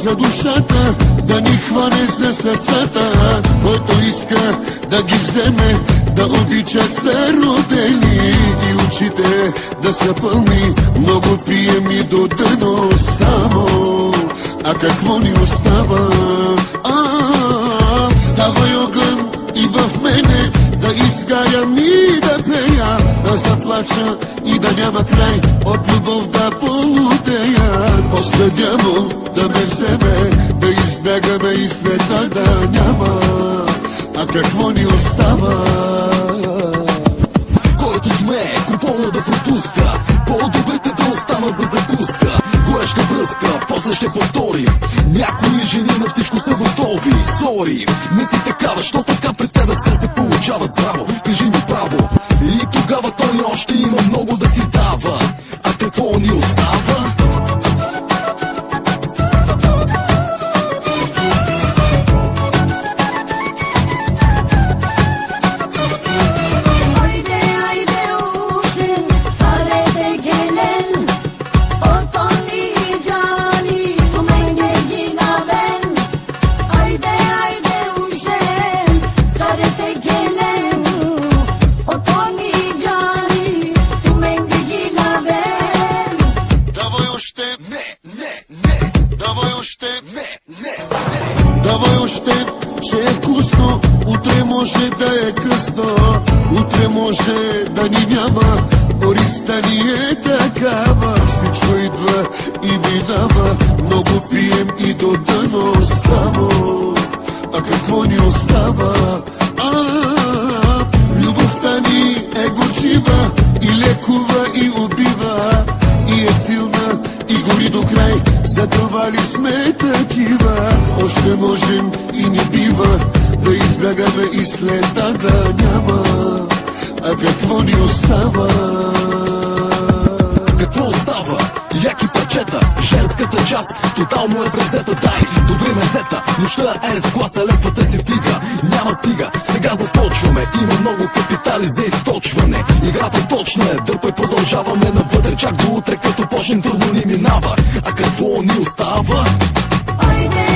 за душата, да ни хване за сърцата, който иска да ги вземе, да обичат са родени и очите да са пълни, много пием и до дъно само. А какво ни остава? Давай огън и в мене, да изгарям и да пея, да заплача и да няма край, от любов да полудея. После дявол да ме вземе, да избягаме и света да няма. А какво ни остава? Който смее купона да пропуска, по-добрите да останат за закуска. Гореща връзка, после ще повторим. Някои жени на всичко са готови. Сори, не си такава, що така пред тебе все се получава здраво. Кажи ми право, и тогава той още има много да ти дава. А какво ни остава? Давай още, че е вкусно, утре може да е късно, утре може да ни няма, ориста ни е такава. Всичко идва и минава, много пием и до дъно само. А какво ни остава? Любовта ни е горчива и лекува и убива, и е силна и гори до край, затова ли сме такива? Още можем и не бива да избягаме и следа да няма. А какво ни остава? Какво остава? Яки парчета, женската част тотално е превзета. Дай, добри мезета, нощта е с гласа, лепвата си вдига. Няма стига, сега започваме, има много капитали за източване. Играта точна е, дърпай, продължаваме навътре, чак до утре, като почнем трудно ни минава. А какво ни остава? Айде!